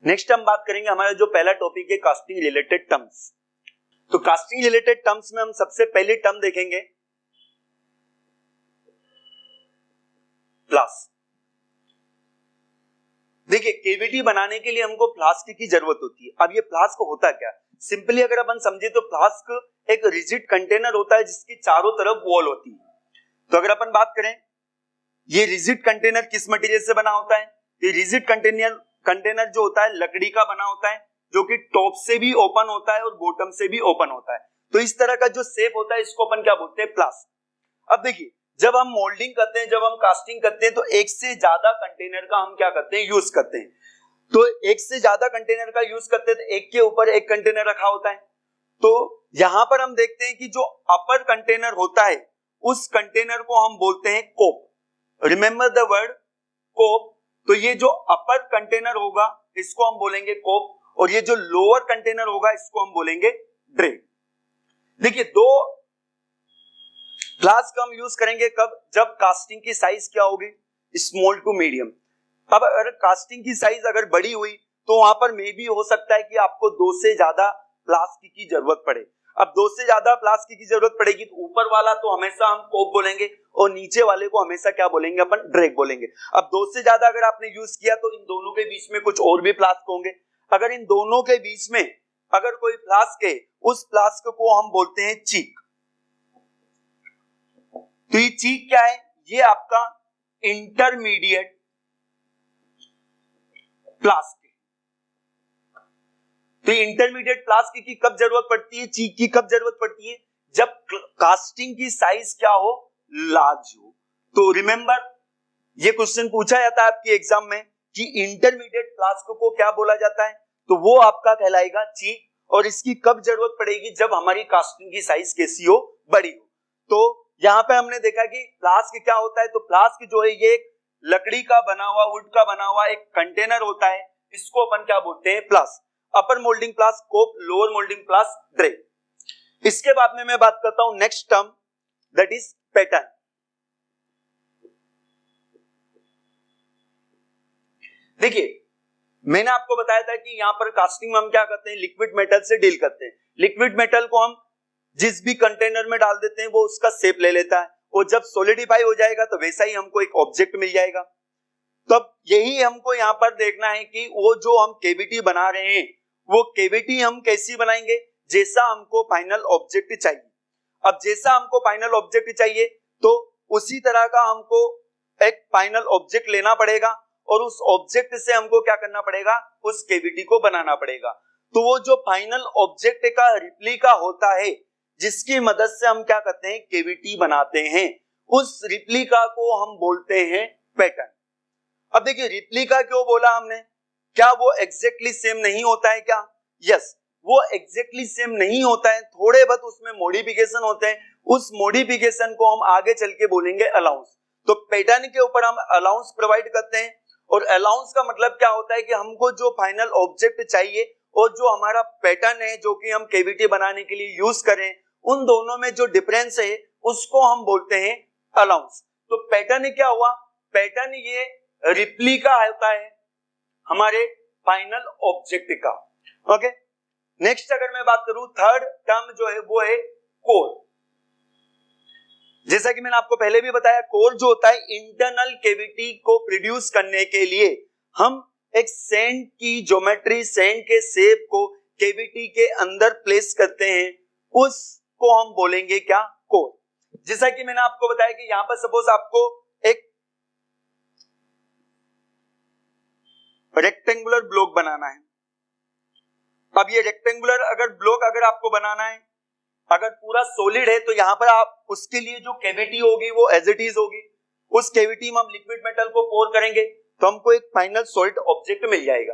Next हम बात करेंगे, हमारा जो पहला टॉपिक है कास्टिंग रिलेटेड टर्म्स। तो कास्टिंग रिलेटेड टर्म्स में हम सबसे पहली टर्म देखेंगे फ्लास्क। देखिए, केवीटी बनाने के लिए हमको फ्लास्क की जरूरत होती है। अब ये फ्लास्क होता क्या, सिंपली अगर अपन समझे तो फ्लास्क एक रिजिड कंटेनर होता है जिसकी चारों तरफ वॉल होती है। तो अगर अपन बात करें ये रिजिड कंटेनर किस मटेरियल से बना होता है, ये रिजिड कंटेनर जो होता है लकड़ी का बना होता है, जो कि टॉप से भी ओपन होता है और बॉटम से भी ओपन होता है। तो इस तरह का जो शेप होता है इसको अपन क्या बोलते हैं, फ्लास्क। अब देखिए, जब हम मोल्डिंग करते हैं, जब हम कास्टिंग करते हैं, तो एक से ज्यादा कंटेनर का हम क्या करते हैं, यूज करते हैं। तो एक से ज्यादा कंटेनर का यूज करते हैं तो एक के ऊपर एक कंटेनर रखा होता है। तो यहां पर हम देखते हैं कि जो अपर कंटेनर होता है उस कंटेनर को हम बोलते हैं कोप। रिमेंबर द वर्ड कोप। तो ये जो अपर कंटेनर होगा इसको हम बोलेंगे कोप, और ये जो लोअर कंटेनर होगा इसको हम बोलेंगे ड्रे। देखिए, दो फ्लास्क हम यूज करेंगे कब, जब कास्टिंग की साइज क्या होगी, स्मॉल टू मीडियम। अब अगर कास्टिंग की साइज अगर बड़ी हुई तो वहां पर मे भी हो सकता है कि आपको दो से ज्यादा फ्लास्क की जरूरत पड़े। अब दो से ज्यादा फ्लास्क की जरूरत पड़ेगी तो ऊपर वाला तो हमेशा हम कोप बोलेंगे और नीचे वाले को हमेशा क्या बोलेंगे, अपन ड्रैग बोलेंगे। अब दो से ज्यादा अगर आपने यूज किया तो इन दोनों के बीच में कुछ और भी फ्लास्क होंगे। अगर इन दोनों के बीच में अगर कोई फ्लास्क है, उस फ्लास्क को हम बोलते हैं चीक। तो ये चीक क्या है, ये आपका इंटरमीडिएट फ्लास्क। तो इंटरमीडिएट फ्लास्क की कब जरूरत पड़ती है, चीक की कब जरूरत पड़ती है, जब कास्टिंग की साइज क्या हो, लार्ज हो। तो रिमेंबर, ये क्वेश्चन पूछा जाता है आपके एग्जाम में कि इंटरमीडिएट फ्लास्क को क्या बोला जाता है, तो वो आपका कहलाएगा चीक। और इसकी कब जरूरत पड़ेगी, जब हमारी कास्टिंग की साइज कैसी हो, बड़ी हो। तो यहां पे हमने देखा कि फ्लास्क क्या होता है, तो फ्लास्क जो है ये लकड़ी का बना हुआ, वुड का बना हुआ एक कंटेनर होता है, इसको अपन क्या बोलते हैं, फ्लास्क। अपर मोल्डिंग फ्लास्क कोप, लोअर मोल्डिंग फ्लास्क ड्रे। इसके बाद में मैं बात करता हूं next term, that is pattern. देखिए, मैंने आपको बताया था कि यहां पर कास्टिंग में हम क्या करते हैं, लिक्विड मेटल से डील करते हैं। लिक्विड मेटल को हम जिस भी कंटेनर में डाल देते हैं वो उसका शेप ले लेता है, और जब सॉलिडिफाई हो जाएगा तो वैसा ही हमको एक ऑब्जेक्ट मिल जाएगा। तब यही हमको यहां पर देखना है कि वो जो हम केविटी बना रहे हैं वो केविटी हम कैसी बनाएंगे, जैसा हमको फाइनल ऑब्जेक्ट चाहिए। अब जैसा हमको फाइनल ऑब्जेक्ट चाहिए तो उसी तरह का हमको एक फाइनल ऑब्जेक्ट लेना पड़ेगा, और उस ऑब्जेक्ट से हमको क्या करना पड़ेगा, उस केविटी को बनाना पड़ेगा। तो वो जो फाइनल ऑब्जेक्ट का रिप्लिका होता है जिसकी मदद से हम क्या करते हैं, केविटी बनाते हैं, उस रिप्लिका को हम बोलते हैं पैटर्न। अब देखिए, रिप्लिका क्यों बोला हमने, क्या वो एग्जैक्टली सेम नहीं होता है क्या, यस, वो एग्जैक्टली सेम नहीं होता है, थोड़े बहुत उसमें मॉडिफिकेशन होते हैं। उस मॉडिफिकेशन को हम आगे चल के बोलेंगे अलाउंस। तो पैटर्न के ऊपर हम अलाउंस प्रोवाइड करते हैं, और अलाउंस का मतलब क्या होता है कि हमको जो फाइनल ऑब्जेक्ट चाहिए और जो हमारा पैटर्न है जो कि हम केविटी बनाने के लिए यूज करें, उन दोनों में जो डिफरेंस है उसको हम बोलते हैं अलाउंस। तो पैटर्न क्या हुआ, पैटर्न ये रिप्लिका होता है हमारे फाइनल ऑब्जेक्ट का। ओके, नेक्स्ट अगर मैं बात करूं, थर्ड टर्म जो है वो है कोर। जैसा कि मैंने आपको पहले भी बताया, कोर जो होता है इंटरनल केविटी को प्रोड्यूस करने के लिए हम एक सैंड की ज्योमेट्री, सैंड के शेप को केविटी के अंदर प्लेस करते हैं, उसको हम बोलेंगे क्या, कोर। जैसा कि मैंने आपको बताया कि यहां पर सपोज आपको एक रेक्टेंगुलर ब्लॉक बनाना है। अब ये रेक्टेंगुलर अगर ब्लॉक अगर आपको बनाना है, अगर पूरा सॉलिड है, तो यहां पर आप उसके लिए जो कैविटी होगी वो एज इट इज होगी। उस कैविटी में हम लिक्विड मेटल को पोर करेंगे तो हमको एक फाइनल सॉलिड ऑब्जेक्ट मिल जाएगा।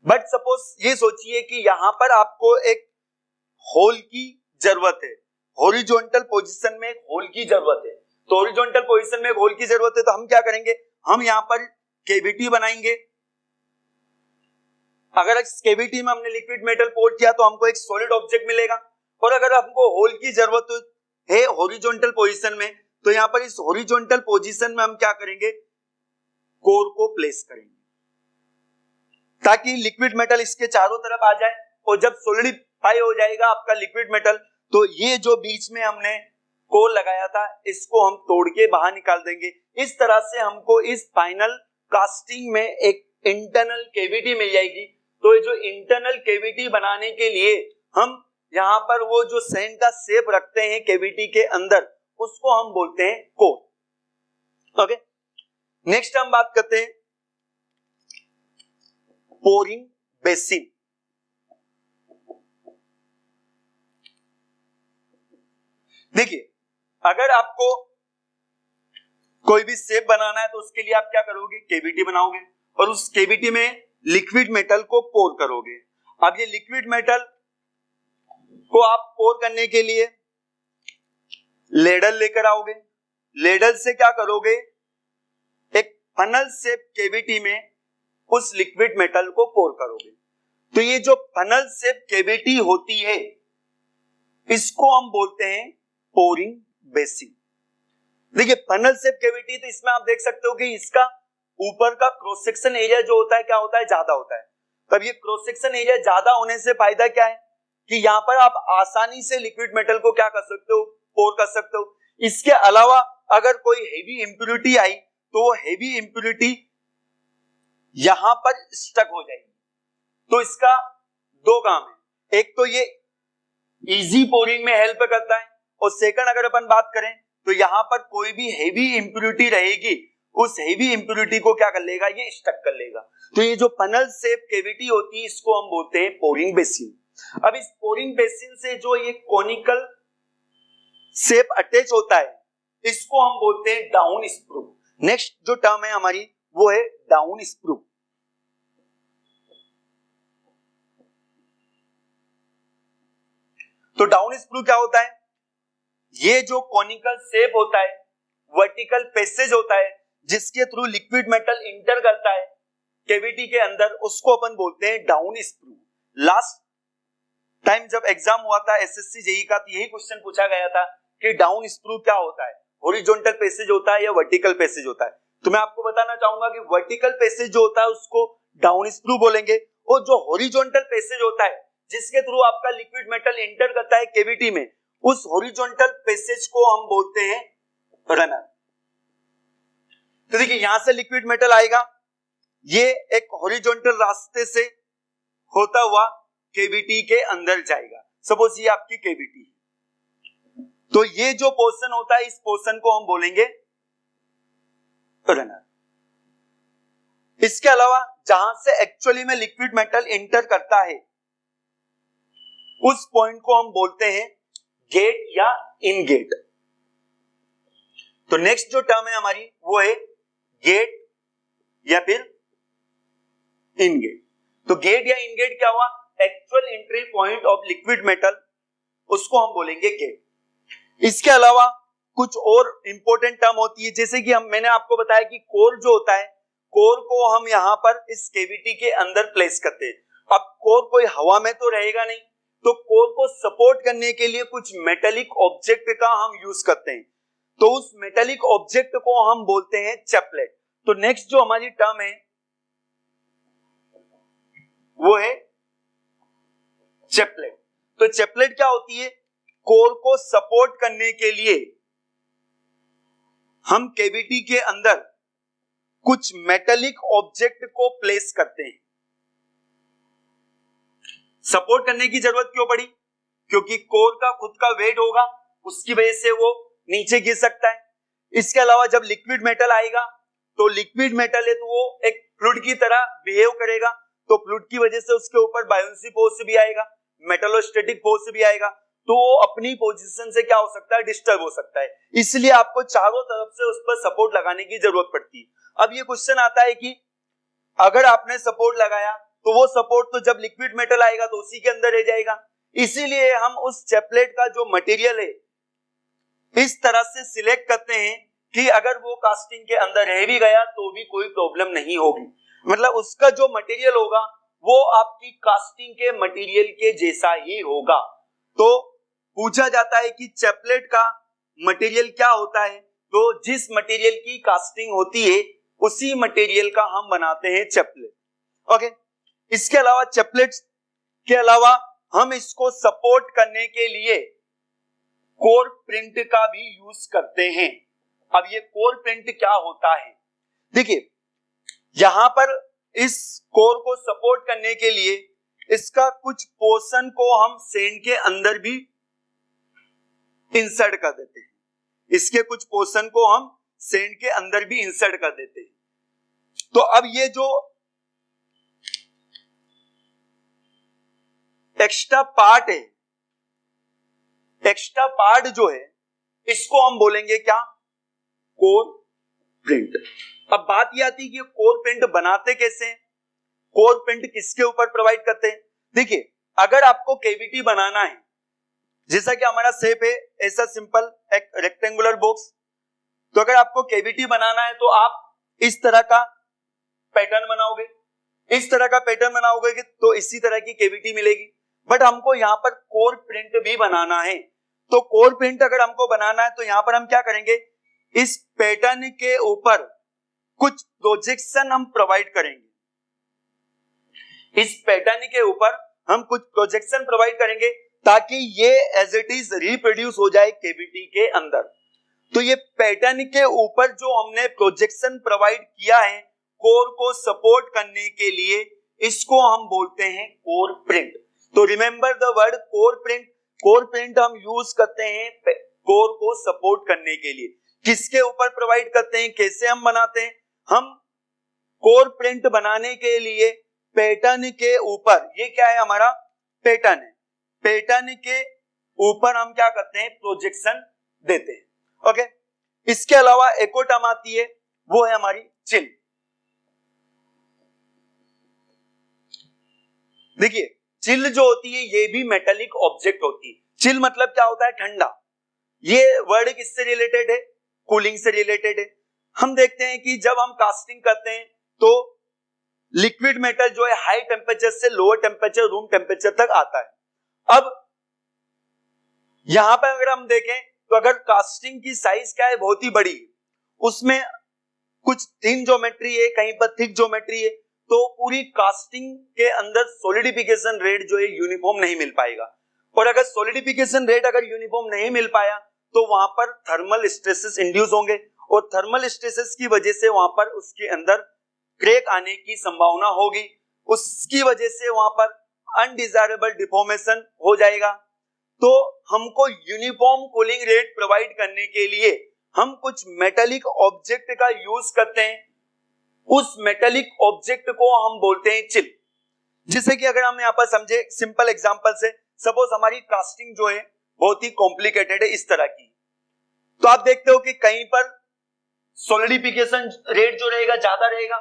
बट सपोज ये सोचिए कि यहां पर आपको एक होल की जरूरत है, हॉरिजॉन्टल पोजीशन में एक होल की जरूरत है। तो हॉरिजॉन्टल पोजीशन में एक होल की जरूरत है तो हम क्या करेंगे, हम यहां पर कैविटी बनाएंगे। अगर इस कैविटी में हमने लिक्विड मेटल पोर किया तो हमको एक सॉलिड ऑब्जेक्ट मिलेगा। और अगर हमको होल की जरूरत है हॉरिजॉन्टल पोजीशन में, तो यहां पर इस हॉरिजॉन्टल पोजीशन में हम क्या करेंगे, कोर को प्लेस करेंगे। ताकि लिक्विड मेटल इसके चारों तरफ आ जाए, और जब सॉलिडिफाई हो जाएगा आपका लिक्विड मेटल तो ये जो बीच में हमने कोर लगाया था इसको हम तोड़ के बाहर निकाल देंगे। इस तरह से हमको इस फाइनल कास्टिंग में एक इंटरनल कैविटी मिल जाएगी। तो ये जो इंटरनल कैविटी बनाने के लिए हम यहाँ पर वो जो सैंड का शेप रखते हैं कैविटी के अंदर उसको हम बोलते हैं कोर। ओके, नेक्स्ट हम बात करते हैं पोरिंग बेसिन। देखिए, अगर आपको कोई भी शेप बनाना है तो उसके लिए आप क्या करोगे, कैविटी बनाओगे और उस कैविटी में लिक्विड मेटल को पोर करोगे। अब ये लिक्विड मेटल को आप पोर करने के लिए लेडल लेकर आओगे। लेडल से क्या करोगे, एक फनल शेप कैविटी में उस लिक्विड मेटल को पोर करोगे। तो ये जो फनल शेप कैविटी होती है इसको हम बोलते हैं पोरिंग बेसिन। देखिए, फनल शेप कैविटी, तो इसमें आप देख सकते हो कि इसका ऊपर का क्रॉस सेक्शन एरिया जो होता है क्या होता है, ज्यादा होता है। तब ये क्रॉस सेक्शन एरिया ज्यादा होने से फायदा क्या है कि यहाँ पर आप आसानी से लिक्विड मेटल को क्या कर सकते हो, पोर कर सकते हो। इसके अलावा अगर कोई हेवी इंप्योरिटी आई तो वो हेवी इंप्योरिटी यहां पर स्टक हो जाएगी। तो इसका दो काम है, एक तो ये इजी पोरिंग में हेल्प करता है और सेकंड अगर अपन बात करें तो यहां पर कोई भी हेवी इंप्योरिटी रहेगी उस हेवी इंप्योरिटी को क्या कर लेगा, ये स्टक कर लेगा। तो ये जो फनल शेप कैविटी होती है इसको हम बोलते हैं पोरिंग बेसिन। अब इस पोरिंग बेसिन से जो ये कोनिकल शेप अटैच होता है इसको हम बोलते हैं डाउन स्क्रू। नेक्स्ट जो टर्म है हमारी वो है डाउन स्क्रू। तो डाउन स्क्रू क्या होता है, ये जो कोनिकल शेप होता है, वर्टिकल पैसेज होता है जिसके थ्रू लिक्विड मेटल इंटर करता है कैविटी के अंदर, उसको अपन बोलते हैं डाउन स्क्रू। लास्ट टाइम जब एग्जाम हुआ था एसएससी जेईई का तो यही क्वेश्चन पूछा गया था कि डाउन स्क्रू क्या होता है, हॉरिजॉन्टल पैसेज होता है या वर्टिकल पैसेज होता है। तो मैं आपको बताना चाहूंगा कि वर्टिकल पैसेज जो होता है उसको डाउन स्क्रू बोलेंगे, और जो हॉरिजॉन्टल पैसेज होता है जिसके थ्रू आपका लिक्विड मेटल एंटर करता है कैविटी में, उस हॉरिजॉन्टल पैसेज को हम बोलते हैं रनर। तो देखिए, यहां से लिक्विड मेटल आएगा, ये एक हॉरिजॉन्टल रास्ते से होता हुआ कैविटी के अंदर जाएगा। सपोज ये आपकी कैविटी है, तो ये जो पोर्शन होता है इस पोर्शन को हम बोलेंगे रनर। इसके अलावा जहां से एक्चुअली में लिक्विड मेटल एंटर करता है उस पॉइंट को हम बोलते हैं गेट या इन गेट। तो नेक्स्ट जो टर्म है हमारी वो है गेट या फिर इन गेट। तो गेट या इन गेट क्या हुआ, actual entry point of liquid metal, उसको हम बोलेंगे गेट। इसके अलावा कुछ और इंपॉर्टेंट टर्म होती है, जैसे कि मैंने आपको बताया कि कोर जो होता है, कोर को हम यहां पर इस कैविटी के अंदर प्लेस करते हैं। अब कोर कोई हवा में तो रहेगा नहीं, तो कोर को सपोर्ट करने के लिए कुछ मेटेलिक ऑब्जेक्ट का हम यूज करते हैं, तो उस मेटेलिक ऑब्जेक्ट को हम बोलते हैं चैपलेट। तो नेक्स्ट जो हमारी टर्म है वो है चैपलेट। तो चैपलेट क्या होती है, कोर को सपोर्ट करने के लिए हम कैविटी के अंदर कुछ मेटेलिक ऑब्जेक्ट को प्लेस करते हैं। सपोर्ट करने की जरूरत क्यों पड़ी, क्योंकि कोर का खुद का वेट होगा, उसकी वजह से वो नीचे गिर सकता है। इसके अलावा जब लिक्विड मेटल आएगा तो लिक्विड मेटल है तो वो एक फ्लूइड की तरह बिहेव करेगा, तो फ्लूइड की वजह से उसके ऊपर बायोन्सी फोर्स भी आएगा, मेटलोस्टैटिक फोर्स भी आएगा, तो वो अपनी पोजीशन से क्या हो सकता है, डिस्टर्ब हो सकता है। इसलिए आपको चारों तरफ से उस पर सपोर्ट लगाने की जरूरत पड़ती है। अब ये क्वेश्चन आता है कि अगर आपने सपोर्ट लगाया तो वो सपोर्ट तो जब लिक्विड मेटल आएगा तो उसी के अंदर रह जाएगा, इसीलिए हम उस चैपलेट का जो मटेरियल है इस तरह से सिलेक्ट करते हैं कि अगर वो कास्टिंग के अंदर रह भी गया तो भी कोई प्रॉब्लम नहीं होगी। मतलब उसका जो मटेरियल होगा वो आपकी कास्टिंग के मटेरियल के जैसा ही होगा। तो पूछा जाता है कि चैपलेट का मटेरियल क्या होता है, तो जिस मटेरियल की कास्टिंग होती है उसी मटेरियल का हम बनाते हैं चैपलेट। ओके, इसके अलावा चेपलेट्स के अलावा हम इसको सपोर्ट करने के लिए कोर प्रिंट का भी यूज करते हैं। अब ये कोर प्रिंट क्या होता है, देखिए यहां पर इस कोर को सपोर्ट करने के लिए इसका कुछ पोर्शन को हम सेंड के अंदर भी इंसर्ट कर देते हैं, इसके कुछ पोर्शन को हम सेंड के अंदर भी इंसर्ट कर देते हैं। तो अब ये जो एक्स्ट्रा पार्ट है, एक्स्ट्रा पार्ट जो है इसको हम बोलेंगे क्या, कोर प्रिंट। अब बात यह आती है कि कोर प्रिंट बनाते कैसे हैं, कोर प्रिंट किसके ऊपर प्रोवाइड करते हैं। देखिए अगर आपको केवीटी बनाना है, जैसा कि हमारा शेप है ऐसा सिंपल एक रेक्टेंगुलर बॉक्स, तो अगर आपको केवीटी बनाना है तो आप इस तरह का पैटर्न बनाओगे, इस तरह का पैटर्न बनाओगे तो इसी तरह की केवीटी मिलेगी। बट हमको यहाँ पर कोर प्रिंट भी बनाना है, तो कोर प्रिंट अगर हमको बनाना है तो यहाँ पर हम क्या करेंगे, इस पैटर्न के ऊपर कुछ प्रोजेक्शन हम प्रोवाइड करेंगे, इस पैटर्न के ऊपर हम कुछ प्रोजेक्शन प्रोवाइड करेंगे ताकि ये एज इट इज रिप्रोड्यूस हो जाए केवीटी के अंदर। तो ये पैटर्न के ऊपर जो हमने प्रोजेक्शन प्रोवाइड किया है कोर को सपोर्ट करने के लिए, इसको हम बोलते हैं कोर प्रिंट। तो remember the word core print. Core print हम यूज करते हैं कोर को सपोर्ट करने के लिए। किसके ऊपर प्रोवाइड करते हैं, कैसे हम बनाते हैं, हम कोर प्रिंट बनाने के लिए पैटर्न के ऊपर, ये क्या है हमारा पैटर्न है, पैटर्न के ऊपर हम क्या करते हैं, प्रोजेक्शन देते हैं। ओके, इसके अलावा एक और टर्म आती है, वो है हमारी चिल। देखिए चिल जो होती है ये भी मेटालिक ऑब्जेक्ट होती है। चिल मतलब क्या होता है, ठंडा। ये वर्ड किससे रिलेटेड है, कूलिंग से रिलेटेड है। हम देखते हैं कि जब हम कास्टिंग करते हैं तो लिक्विड मेटल जो है हाई टेम्परेचर से लोअर टेम्परेचर रूम टेम्परेचर तक आता है। अब यहां पर अगर हम देखें तो अगर कास्टिंग की साइज क्या है, बहुत ही बड़ी है, उसमें कुछ थिन ज्योमेट्री है, कहीं पर थिक ज्योमेट्री है, तो पूरी कास्टिंग के अंदर सॉलिडिफिकेशन रेट जो है यूनिफॉर्म नहीं मिल पाएगा। और अगर सॉलिडिफिकेशन रेट अगर यूनिफॉर्म नहीं मिल पाया तो वहां पर थर्मल स्ट्रेसेस इंड्यूस होंगे, और थर्मल स्ट्रेसेस की वजह से वहां पर उसके अंदर क्रैक आने की संभावना होगी, उसकी वजह से वहां पर अनडिजायरेबल डिफॉर्मेशन हो जाएगा। तो हमको यूनिफॉर्म कूलिंग रेट प्रोवाइड करने के लिए हम कुछ मेटालिक ऑब्जेक्ट का यूज करते हैं, उस मेटालिक ऑब्जेक्ट को हम बोलते हैं चिल। जिससे कि अगर हम यहाँ पर समझे सिंपल एग्जांपल से, सपोज हमारी कास्टिंग जो है बहुत ही कॉम्प्लिकेटेड है इस तरह की, तो आप देखते हो कि कहीं पर सॉलिडिफिकेशन रेट जो रहेगा ज्यादा रहेगा,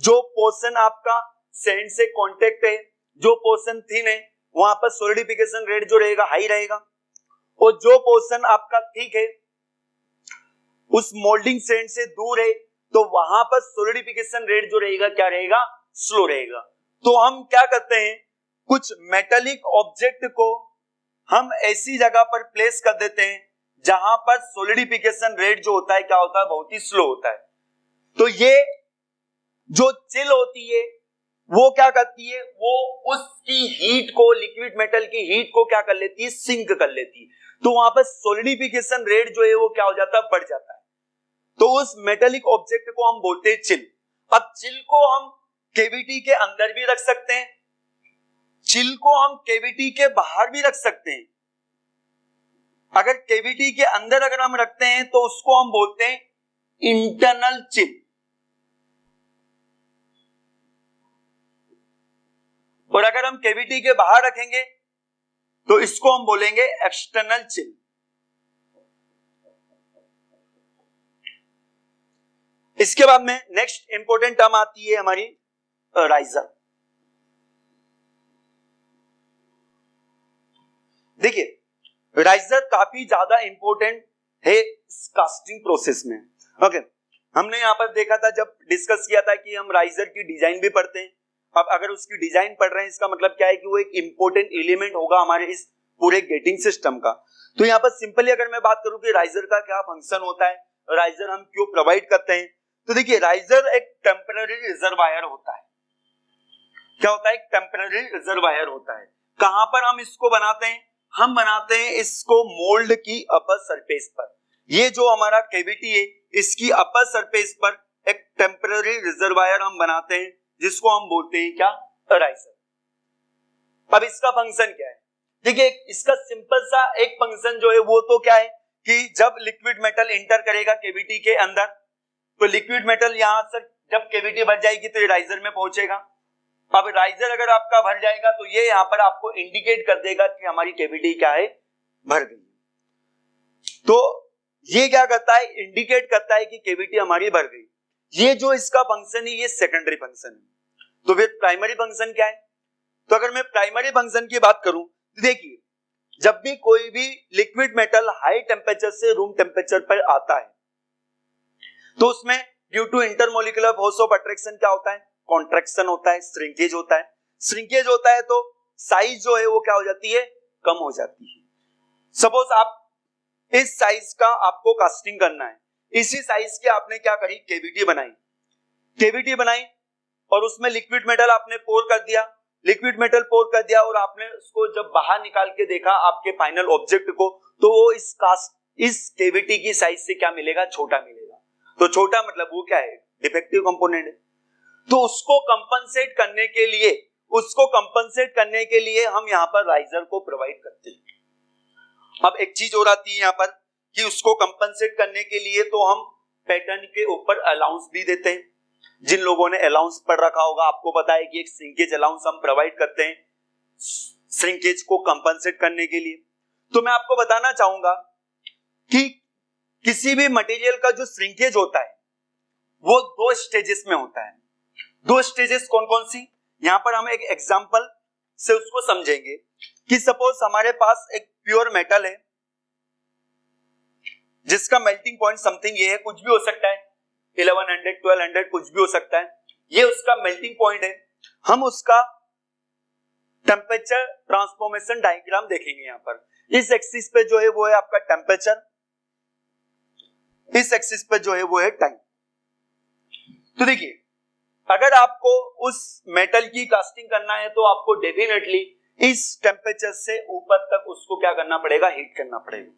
जो पोर्शन आपका सैंड से कांटेक्ट है, जो पोर्शन थिन है, वहां पर सॉलिडिफिकेशन रेट जो रहेगा हाई रहेगा, और जो पोर्शन आपका थिक है उस मोल्डिंग सैंड से दूर है तो वहां पर सॉलिडिफिकेशन रेट जो रहेगा क्या रहेगा, स्लो रहेगा। तो हम क्या करते हैं, कुछ मेटालिक ऑब्जेक्ट को हम ऐसी जगह पर प्लेस कर देते हैं जहां पर सॉलिडिफिकेशन रेट जो होता है क्या होता है, बहुत ही स्लो होता है। तो ये जो चिल होती है वो क्या करती है, वो उसकी हीट को, लिक्विड मेटल की हीट को क्या कर लेती है, सिंक कर लेती है। तो वहां पर सॉलिडिफिकेशन रेट जो है वो क्या हो जाता है, बढ़ जाता है। तो उस मेटालिक ऑब्जेक्ट को हम बोलते हैं चिल। अब चिल को हम केविटी के अंदर भी रख सकते हैं, चिल को हम केविटी के बाहर भी रख सकते हैं। अगर केविटी के अंदर अगर हम रखते हैं तो उसको हम बोलते हैं इंटरनल चिल, और अगर हम केविटी के बाहर रखेंगे तो इसको हम बोलेंगे एक्सटर्नल चिल। इसके बाद में नेक्स्ट इंपॉर्टेंट टर्म आती है हमारी राइजर। देखिए राइजर काफी ज्यादा इंपॉर्टेंट है कास्टिंग प्रोसेस में। ओके, हमने यहां पर देखा था जब डिस्कस किया था कि हम राइजर की डिजाइन भी पढ़ते हैं। अब अगर उसकी डिजाइन पढ़ रहे हैं इसका मतलब क्या है कि वो एक इंपॉर्टेंट एलिमेंट होगा हमारे इस पूरे गेटिंग सिस्टम का। तो यहाँ पर सिंपली अगर मैं बात करूं कि राइजर का क्या फंक्शन होता है, राइजर हम क्यों प्रोवाइड करते हैं, तो देखिए राइजर एक टेम्पररी रिजर्वायर होता है। क्या होता है, टेम्पररी रिजर्वायर होता है। कहां पर हम इसको बनाते हैं, हम बनाते हैं इसको मोल्ड की अपर सरफेस पर। ये जो हमारा कैविटी है इसकी अपर सरफेस पर एक टेम्पररी रिजर्वायर हम बनाते हैं जिसको हम बोलते हैं क्या, राइजर। अब इसका फंक्शन क्या है, देखिए इसका सिंपल सा एक फंक्शन जो है वो तो क्या है कि जब लिक्विड मेटल इंटर करेगा कैविटी के अंदर तो लिक्विड मेटल यहां से जब कैविटी भर जाएगी तो ये राइजर में पहुंचेगा। अब राइजर अगर आपका भर जाएगा तो ये यहां पर आपको इंडिकेट कर देगा कि हमारी कैविटी क्या है, भर गई। तो ये क्या करता है, इंडिकेट करता है कि कैविटी हमारी भर गई। ये जो इसका फंक्शन है ये सेकेंडरी फंक्शन है। तो फिर प्राइमरी फंक्शन क्या है, तो अगर मैं प्राइमरी फंक्शन की बात करूं तो देखिए जब भी कोई भी लिक्विड मेटल हाई टेम्परेचर से रूम टेम्परेचर पर आता है तो उसमें due to intermolecular force of attraction क्या होता है, कॉन्ट्रैक्शन होता है, श्रिंकेज होता है। श्रिंकेज होता है तो साइज जो है वो क्या हो जाती है, कम हो जाती है। सपोज आप इस साइज का आपको कास्टिंग करना है, इसी साइज के आपने क्या करी, कैविटी बनाई और उसमें लिक्विड मेटल आपने पोर कर दिया, और आपने उसको जब बाहर निकाल के देखा आपके फाइनल ऑब्जेक्ट को तो वो इस कैविटी की साइज से क्या मिलेगा, छोटा मिलेगा। तो छोटा मतलब वो क्या है, डिफेक्टिव कंपोनेंट है। तो उसको कंपनसेट करने के लिए हम यहाँ पर राइजर को प्रोवाइड करते हैं। अब एक चीज और आती है यहाँ पर कि उसको कंपनसेट करने के लिए तो हम पैटर्न के ऊपर अलाउंस भी देते हैं। जिन लोगों ने अलाउंस पढ़ रखा होगा आपको पता है कि एक श्रिंकेज अलाउंस हम प्रोवाइड करते हैं श्रिंकेज को कंपनसेट करने के लिए। तो मैं आपको बताना चाहूंगा कि किसी भी मटेरियल का जो श्रिंकेज होता है वो दो स्टेजेस में होता है। दो स्टेजेस कौन कौन सी, यहां पर हम एक एग्जांपल से उसको समझेंगे कि सपोज हमारे पास एक प्योर मेटल है जिसका मेल्टिंग पॉइंट समथिंग ये है, कुछ भी हो सकता है 1100 1200 कुछ भी हो सकता है, ये उसका मेल्टिंग पॉइंट है। हम उसका टेम्परेचर ट्रांसफॉर्मेशन डायग्राम देखेंगे। यहां पर इस एक्सिस पे जो है वो है आपका टेम्परेचर, इस एक्सिस पे जो है वो है टाइम। तो देखिए अगर आपको उस मेटल की कास्टिंग करना है तो आपको डेफिनेटली इस टेम्परेचर से ऊपर तक उसको क्या करना पड़ेगा, हीट करना पड़ेगा।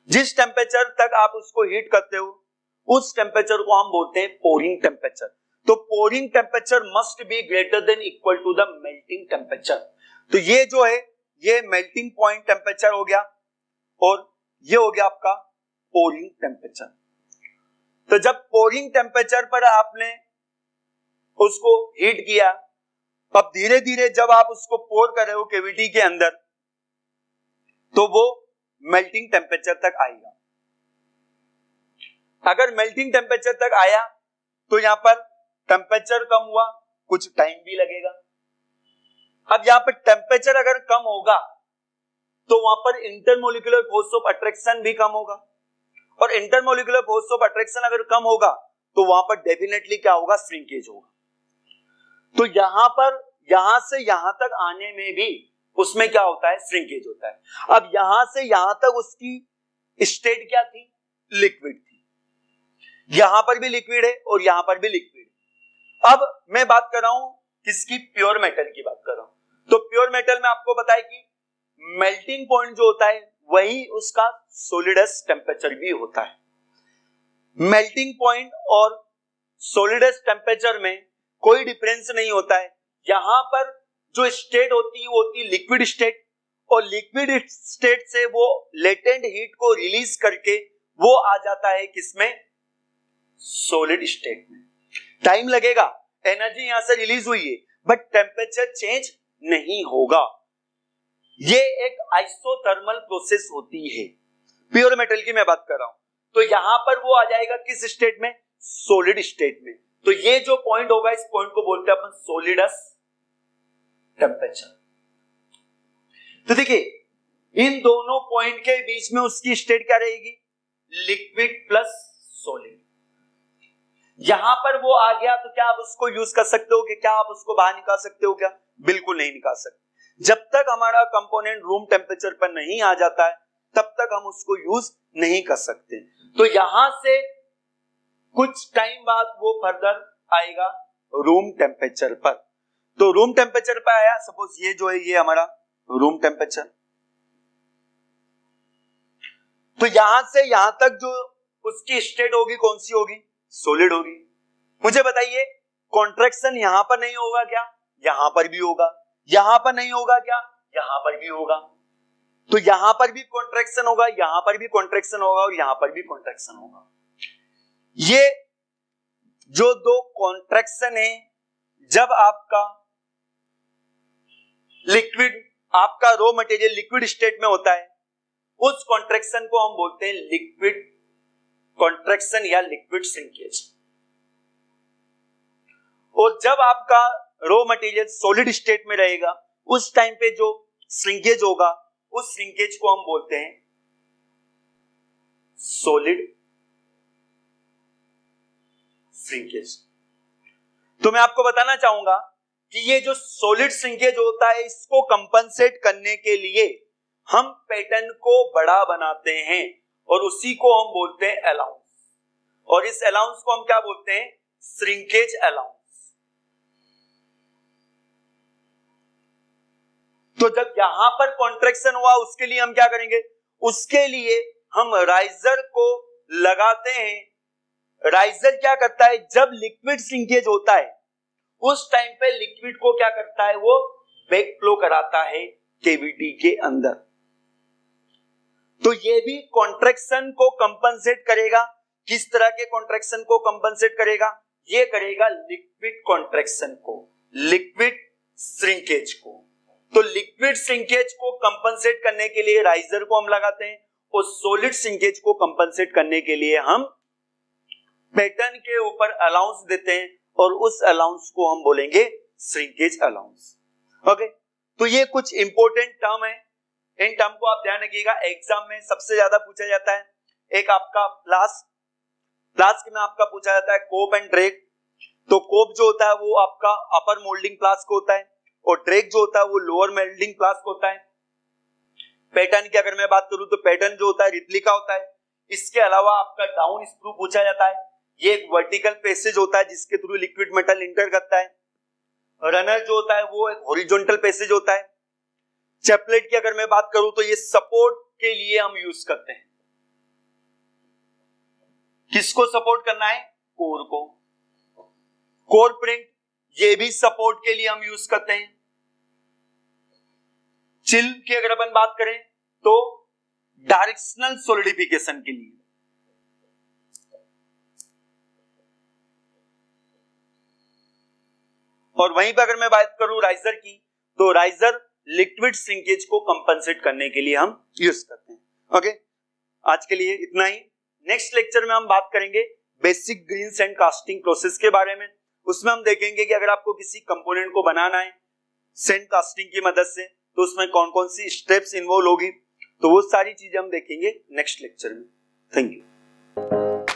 जिस टेम्परेचर तक आप उसको हीट करते हो उस टेम्परेचर को हम बोलते हैं पोरिंग टेम्परेचर। तो pouring temperature must be greater than equal to the melting temperature. तो ये जो है ये मेल्टिंग पॉइंट टेम्परेचर हो गया और ये हो गया आपका पोरिंग टेम्परेचर। तो जब पोरिंग टेम्परेचर पर आपने उसको हीट किया, अब धीरे धीरे जब आप उसको पोर कर रहे हो कैविटी के अंदर तो वो मेल्टिंग टेम्परेचर तक आएगा। अगर मेल्टिंग टेम्परेचर तक आया तो यहां पर टेम्परेचर कम हुआ, कुछ टाइम भी लगेगा। अब यहां पर टेम्परेचर अगर कम होगा तो वहां पर इंटरमोलिकुलर फोर्स ऑफ अट्रैक्शन भी कम होगा, और इंटरमोलिकुलर फोर्स ऑफ अट्रैक्शन अगर कम होगा तो वहां पर डेफिनेटली क्या होगा, श्रिंकेज होगा। तो यहां से यहां तक आने में भी उसमें क्या होता है, श्रिंकेज होता है। अब यहां से यहां तक उसकी स्टेट क्या थी, लिक्विड थी। यहां पर भी लिक्विड है और यहां पर भी लिक्विड है। अब मैं बात कर रहा हूं किसकी, प्योर मेटल की बात कर रहा हूं। तो प्योर मेटल में आपको पता है कि मेल्टिंग पॉइंट जो होता है वही उसका सॉलिडस टेम्परेचर भी होता है। मेल्टिंग पॉइंट और सॉलिडस टेम्परेचर में कोई डिफरेंस नहीं होता है। यहां पर जो स्टेट होती है वो होती है लिक्विड स्टेट, और लिक्विड स्टेट से वो लेटेंट हीट को रिलीज करके वो आ जाता है किसमें, सॉलिड स्टेट में। टाइम लगेगा, एनर्जी यहां से रिलीज हुई है बट टेम्परेचर चेंज नहीं होगा। ये एक आइसोथर्मल प्रोसेस होती है। प्योर मेटल की मैं बात कर रहा हूं। तो यहां पर वो आ जाएगा किस स्टेट में, सॉलिड स्टेट में। तो ये जो पॉइंट होगा इस पॉइंट को बोलते हैं अपन सॉलिडस टेम्परेचर। तो देखिए इन दोनों पॉइंट के बीच में उसकी स्टेट क्या रहेगी, लिक्विड प्लस सॉलिड। यहां पर वो आ गया तो क्या आप उसको यूज कर सकते हो कि क्या आप उसको बाहर निकाल सकते हो क्या, बिल्कुल नहीं निकाल सकते। जब तक हमारा कंपोनेंट रूम टेम्परेचर पर नहीं आ जाता है तब तक हम उसको यूज नहीं कर सकते। तो यहां से कुछ टाइम बाद वो फर्दर आएगा रूम टेम्परेचर पर। तो रूम टेम्परेचर पे आया, सपोज ये जो है ये हमारा रूम टेम्परेचर, तो यहां से यहां तक जो उसकी स्टेट होगी कौन सी होगी, सॉलिड होगी। मुझे बताइए कॉन्ट्रैक्शन यहां पर नहीं होगा क्या, यहां पर भी होगा, यहां पर नहीं होगा क्या, यहां पर भी होगा, तो यहां पर भी कॉन्ट्रैक्शन होगा, यहां पर भी कॉन्ट्रैक्शन होगा और यहां पर भी कॉन्ट्रैक्शन होगा। ये जो दो कॉन्ट्रैक्शन है, जब आपका लिक्विड, आपका रॉ मटेरियल लिक्विड स्टेट में होता है, उस कॉन्ट्रैक्शन को हम बोलते हैं लिक्विड कॉन्ट्रैक्शन या लिक्विड श्रिंकेज। और जब आपका रॉ मटेरियल सॉलिड स्टेट में रहेगा, उस टाइम पे जो श्रिंकेज होगा, उस श्रिंकेज को हम बोलते हैं सॉलिड श्रिंकेज। तो मैं आपको बताना चाहूंगा कि ये जो सॉलिड श्रिंकेज होता है, इसको कंपनसेट करने के लिए हम पैटर्न को बड़ा बनाते हैं और उसी को हम बोलते हैं अलाउंस, और इस अलाउंस को हम क्या बोलते हैं, श्रिंकेज अलाउंस। तो जब यहां पर कॉन्ट्रैक्शन हुआ, उसके लिए हम क्या करेंगे, उसके लिए हम राइजर को लगाते हैं। राइजर क्या करता है, जब लिक्विड श्रिंकेज होता है उस टाइम पे लिक्विड को क्या करता है, वो बैक फ्लो कराता है केविटी के अंदर। तो ये भी कॉन्ट्रैक्शन को कंपनसेट करेगा। किस तरह के कॉन्ट्रैक्शन को कंपनसेट करेगा, ये करेगा लिक्विड कॉन्ट्रैक्शन को, लिक्विड श्रिंकेज को। तो लिक्विड श्रिंकेज को कंपनसेट करने के लिए राइजर को हम लगाते हैं और सॉलिड श्रिंकेज को कंपनसेट करने के लिए हम पैटर्न के ऊपर अलाउंस देते हैं और उस अलाउंस को हम बोलेंगे श्रिंकेज अलाउंस। ओके, तो ये कुछ इंपॉर्टेंट टर्म है, इन टर्म को आप ध्यान रखिएगा। एग्जाम में सबसे ज्यादा पूछा जाता है, एक आपका फ्लास्क में आपका पूछा जाता है कोप एंड ड्रैग। तो कोप जो होता है वो आपका अपर मोल्डिंग फ्लास्क होता है और ड्रैग जो होता है वो लोअर मोल्डिंग फ्लास्क होता है। पैटर्न की अगर मैं बात करूं तो पैटर्न जो होता है रिप्लिका होता है। इसके अलावा आपका डाउन स्क्रू पूछा जाता है, ये एक वर्टिकल पैसेज होता है जिसके थ्रू लिक्विड मेटल इंटर करता है। रनर जो होता है वो एक हॉरिजॉन्टल पैसेज होता है। चैपलेट की अगर मैं बात करूं तो ये सपोर्ट के लिए हम यूज करते हैं। किसको सपोर्ट करना है, कोर को। कोर प्रिंट ये भी सपोर्ट के लिए हम यूज करते हैं। चिल की अगर अपन बात करें तो डायरेक्शनल सॉलिडिफिकेशन के लिए। और वहीं पर अगर मैं बात करूं राइजर की, तो राइजर लिक्विड श्रिंकेज को कंपनसेट करने के लिए हम यूज करते हैं। ओके, आज के लिए इतना ही। नेक्स्ट लेक्चर में हम बात करेंगे basic green sand casting process के बारे में। उसमें हम देखेंगे कि अगर आपको किसी कंपोनेंट को बनाना है सैंड कास्टिंग की मदद से, तो उसमें कौन कौन सी स्टेप्स इन्वॉल्व होगी, तो वो सारी चीजें हम देखेंगे नेक्स्ट लेक्चर में। Thank you.